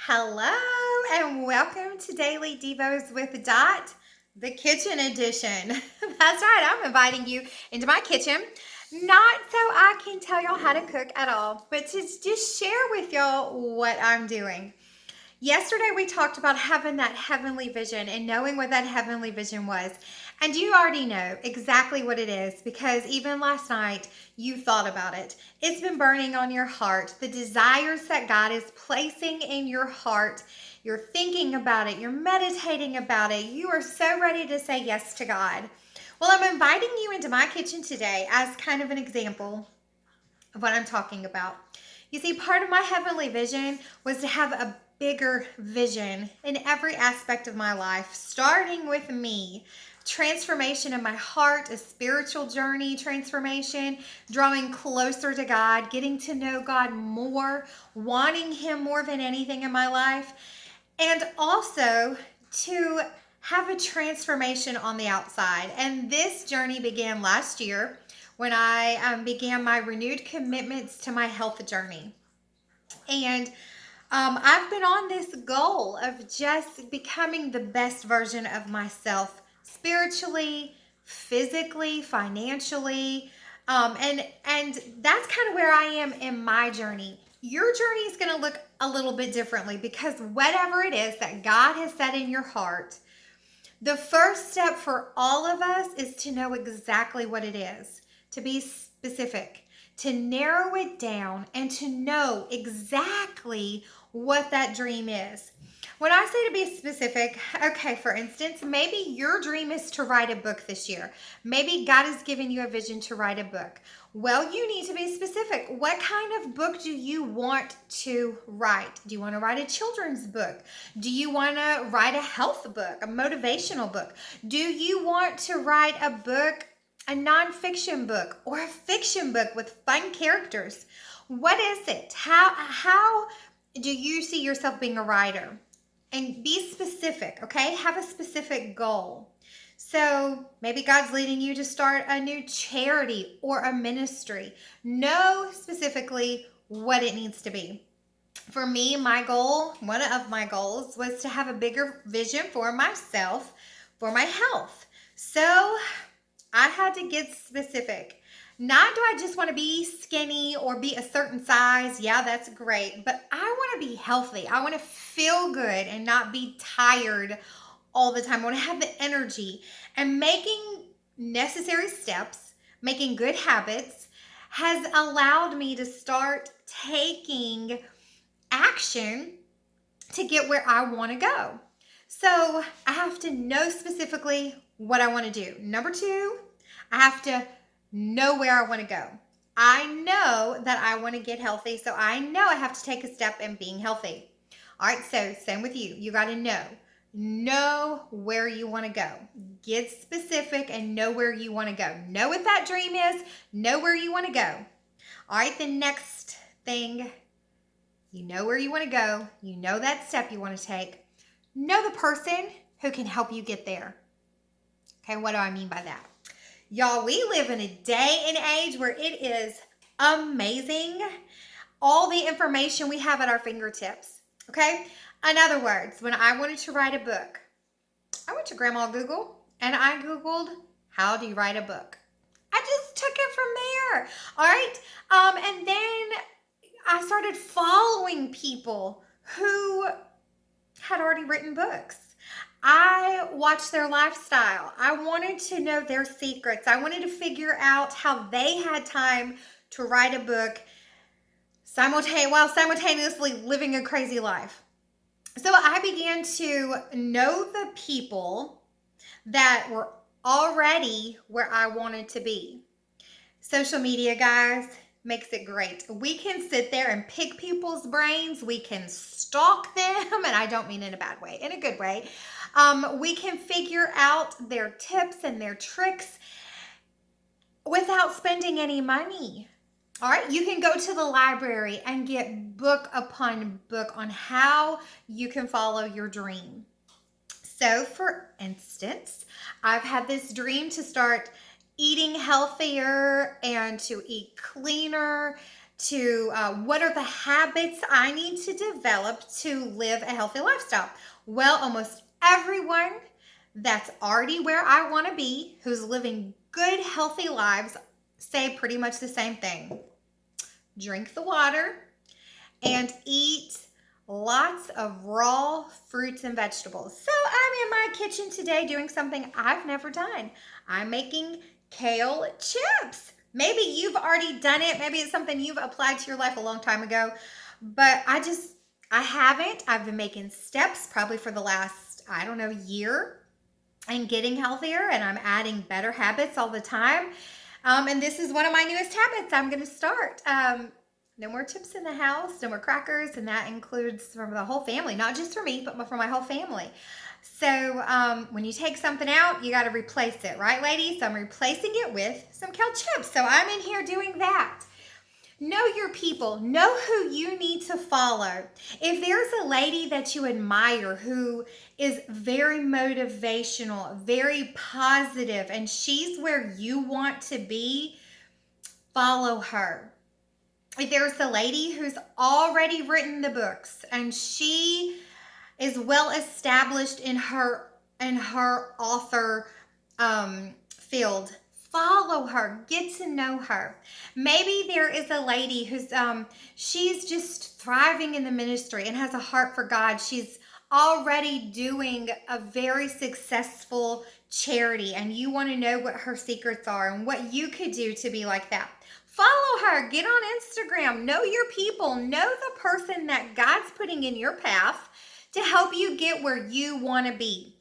Hello and welcome to Daily Devos with Dot, the kitchen edition. That's right, I'm inviting you into my kitchen, not so I can tell y'all how to cook at all, but to just share with y'all what I'm doing. Yesterday, we talked about having that heavenly vision and knowing what that heavenly vision was. And you already know exactly what it is because even last night you thought about it. It's been burning on your heart. The desires that God is placing in your heart, you're thinking about it, you're meditating about it. You are so ready to say yes to God. Well, I'm inviting you into my kitchen today as kind of an example of what I'm talking about. You see, part of my heavenly vision was to have a bigger vision in every aspect of my life, starting with me. Transformation in my heart, a spiritual journey transformation, drawing closer to God, getting to know God more, wanting Him more than anything in my life, and also to have a transformation on the outside. And this journey began last year when I began my renewed commitments to my health journey. And I've been on this goal of just becoming the best version of myself spiritually, physically, financially. And that's kind of where I am in my journey. Your journey is going to look a little bit differently because whatever it is that God has set in your heart, the first step for all of us is to know exactly what it is, to be specific, to narrow it down, and to know exactly what that dream is. When I say to be specific, okay, for instance, maybe your dream is to write a book this year. Maybe God has given you a vision to write a book. Well, you need to be specific. What kind of book do you want to write? Do you want to write a children's book? Do you want to write a health book, a motivational book? Do you want to write a book, a nonfiction book, or a fiction book with fun characters? What is it? How do you see yourself being a writer? And be specific, okay? Have a specific goal. So maybe God's leading you to start a new charity or a ministry. Know specifically what it needs to be. For me, my goal, one of my goals, was to have a bigger vision for myself, for my health. So I had to get specific. Not do I just want to be skinny or be a certain size. Yeah, that's great. But I want to be healthy. I want to feel good and not be tired all the time. I want to have the energy. And making necessary steps, making good habits, has allowed me to start taking action to get where I want to go. So I have to know specifically what I want to do. Number two, I have to know where I want to go. I know that I want to get healthy, so I know I have to take a step in being healthy. All right, so same with you. You got to know where you want to go. Get specific and know where you want to go. Know what that dream is, know where you want to go. All right, the next thing, you know where you want to go. You know that step you want to take. Know the person who can help you get there. Okay, what do I mean by that? Y'all, we live in a day and age where it is amazing all the information we have at our fingertips. Okay? In other words, when I wanted to write a book, I went to Grandma Google and I Googled, how do you write a book? I just took it from there. All right? And then I started following people who had already written books. I watched their lifestyle. I wanted to know their secrets. I wanted to figure out how they had time to write a book while simultaneously living a crazy life. So I began to know the people that were already where I wanted to be. Social media, guys, makes it great. We can sit there and pick people's brains. We can stalk them, and I don't mean in a bad way, in a good way. We can figure out their tips and their tricks without spending any money. All right, you can go to the library and get book upon book on how you can follow your dream. So, for instance, I've had this dream to start eating healthier and to eat cleaner, to what are the habits I need to develop to live a healthy lifestyle? Well, almost everyone that's already where I want to be, who's living good, healthy lives, say pretty much the same thing. Drink the water and eat lots of raw fruits and vegetables. So I'm in my kitchen today doing something I've never done. I'm making kale chips. Maybe you've already done it. Maybe it's something you've applied to your life a long time ago. But I haven't. I've been making steps probably for the last, I don't know, year and getting healthier, and I'm adding better habits all the time. And this is one of my newest habits I'm going to start. No more chips in the house, no more crackers, and that includes for the whole family, not just for me, but for my whole family. So when you take something out, you got to replace it, right, ladies? So I'm replacing it with some kale chips. So I'm in here doing that. Know your people. Know who you need to follow. If there's a lady that you admire who is very motivational, very positive, and she's where you want to be, follow her. If there's a lady who's already written the books and she is well established in her author field, follow her, get to know her. Maybe there is a lady who's she's just thriving in the ministry and has a heart for God. She's already doing a very successful charity, and you want to know what her secrets are and what you could do to be like that. Follow her, get on Instagram, know your people, know the person that God's putting in your path to help you get where you want to be.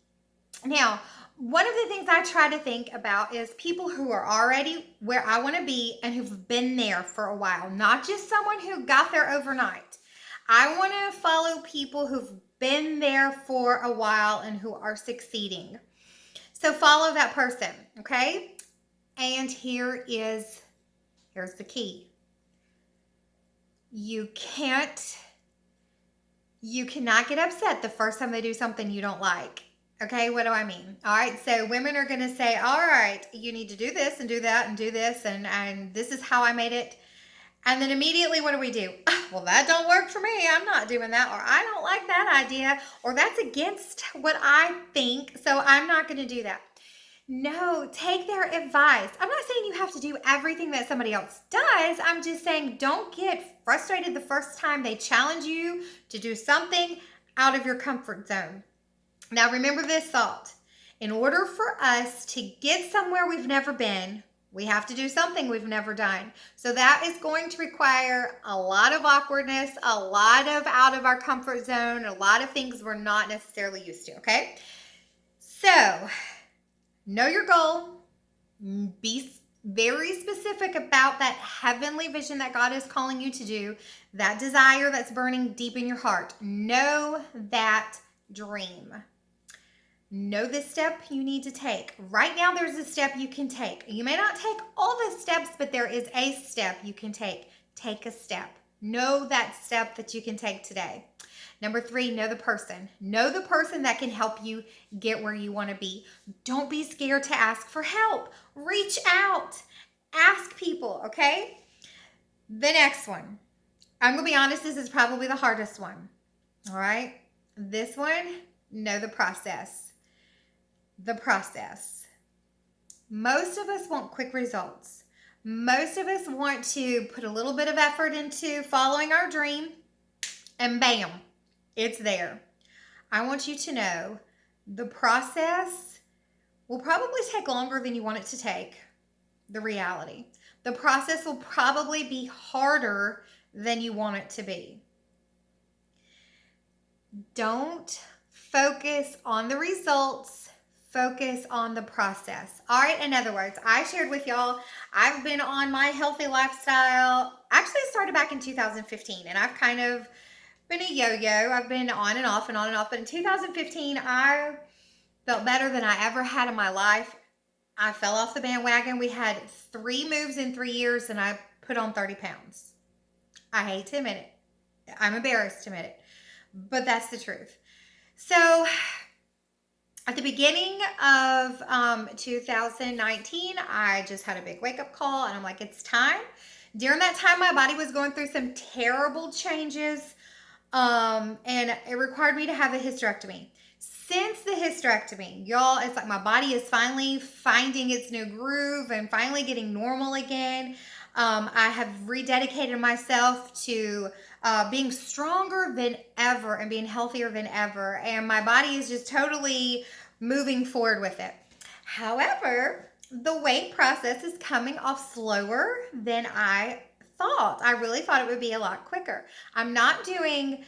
Now, one of the things I try to think about is people who are already where I want to be and who've been there for a while, not just someone who got there overnight. I want to follow people who've been there for a while and who are succeeding. So follow that person, okay? And here's the key. You cannot get upset the first time they do something you don't like. Okay, what do I mean? All right, so women are going to say, all right, you need to do this and do that and do this, and this is how I made it. And then immediately, what do? Well, that don't work for me. I'm not doing that, or I don't like that idea, or that's against what I think, so I'm not going to do that. No, take their advice. I'm not saying you have to do everything that somebody else does. I'm just saying don't get frustrated the first time they challenge you to do something out of your comfort zone. Now, remember this thought. In order for us to get somewhere we've never been, we have to do something we've never done. So that is going to require a lot of awkwardness, a lot of out of our comfort zone, a lot of things we're not necessarily used to, okay? So, know your goal. Be very specific about that heavenly vision that God is calling you to do, that desire that's burning deep in your heart. Know that dream. Know the step you need to take. Right now, there's a step you can take. You may not take all the steps, but there is a step you can take. Take a step. Know that step that you can take today. Number 3, know the person. Know the person that can help you get where you want to be. Don't be scared to ask for help. Reach out. Ask people, okay? The next one. I'm going to be honest, this is probably the hardest one. All right? This one, know the process. The process. Most of us want quick results. Most of us want to put a little bit of effort into following our dream, and bam, it's there. I want you to know the process will probably take longer than you want it to take. The reality. The process will probably be harder than you want it to be. Don't focus on the results. Focus on the process. All right, in other words, I shared with y'all, I've been on my healthy lifestyle. Actually, it started back in 2015, and I've kind of been a yo-yo. I've been on and off and on and off. But in 2015, I felt better than I ever had in my life. I fell off the bandwagon. We had 3 moves in 3 years, and I put on 30 pounds. I hate to admit it. I'm embarrassed to admit it. But that's the truth. So at the beginning of 2019, I just had a big wake-up call, and I'm like, it's time During that time, my body was going through some terrible changes, and it required me to have a hysterectomy. Since the hysterectomy, y'all, it's like my body is finally finding its new groove and finally getting normal again. I have rededicated myself to being stronger than ever and being healthier than ever. And my body is just totally moving forward with it. However, the weight process is coming off slower than I thought. I really thought it would be a lot quicker. I'm not doing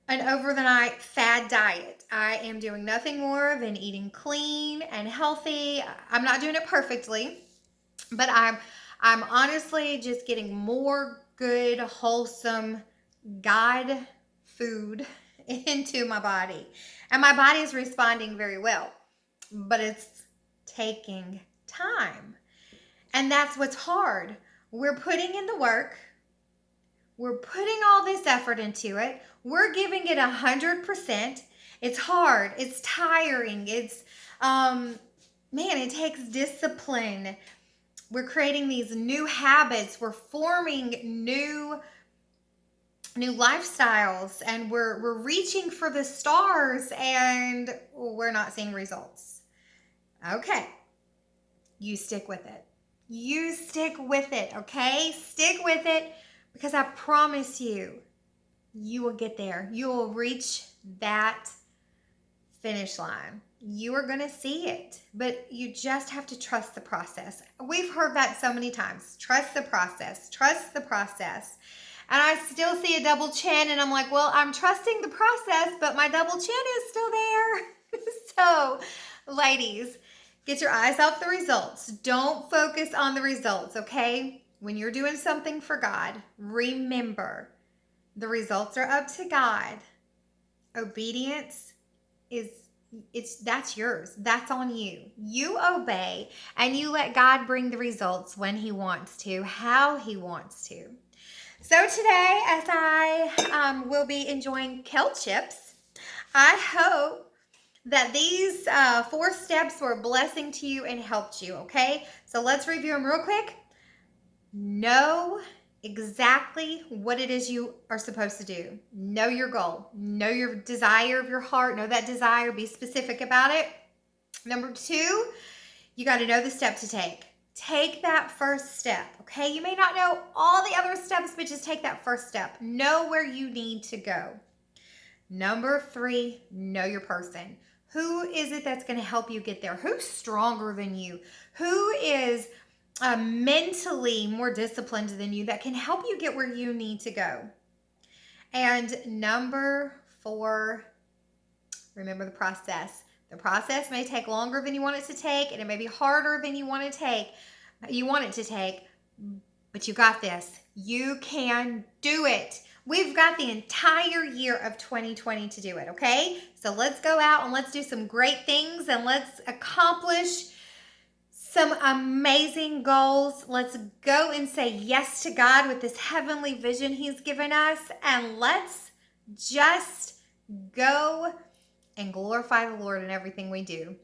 an over the night fad diet. I am doing nothing more than eating clean and healthy. I'm not doing it perfectly, but I'm honestly just getting more good, wholesome God food into my body. And my body is responding very well, but it's taking time. And that's what's hard. We're putting in the work. We're putting all this effort into it. We're giving it 100%. It's hard. It's tiring. It's, man, it takes discipline. We're creating these new habits. We're forming new lifestyles, and we're reaching for the stars, and we're not seeing results. Okay. You stick with it. You stick with it, okay? Stick with it, because I promise you, you will get there. You will reach that finish line. You are going to see it, but you just have to trust the process. We've heard that so many times. Trust the process. Trust the process. And I still see a double chin, and I'm like, well, I'm trusting the process, but my double chin is still there. So, ladies, get your eyes off the results. Don't focus on the results, okay? When you're doing something for God, remember, the results are up to God. Obedience that's yours. That's on you. You obey, and you let God bring the results when He wants to, how He wants to. So today, as I will be enjoying kale chips, I hope that these 4 steps were a blessing to you and helped you, okay? So let's review them real quick. Know exactly what it is you are supposed to do. Know your goal. Know your desire of your heart. Know that desire. Be specific about it. Number 2, you got to know the step to take. Take that first step, okay? You may not know all the other steps, but just take that first step. Know where you need to go. Number 3, know your person. Who is it that's going to help you get there? Who's stronger than you? Who is mentally more disciplined than you that can help you get where you need to go? And number 4, remember the process. The process may take longer than you want it to take, and it may be harder than you want it to take, but you got this. You can do it. We've got the entire year of 2020 to do it, okay? So let's go out and let's do some great things, and let's accomplish some amazing goals. Let's go and say yes to God with this heavenly vision He's given us, and let's just go and glorify the Lord in everything we do.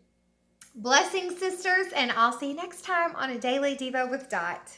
Blessings, sisters, and I'll see you next time on A Daily Devo with Dot.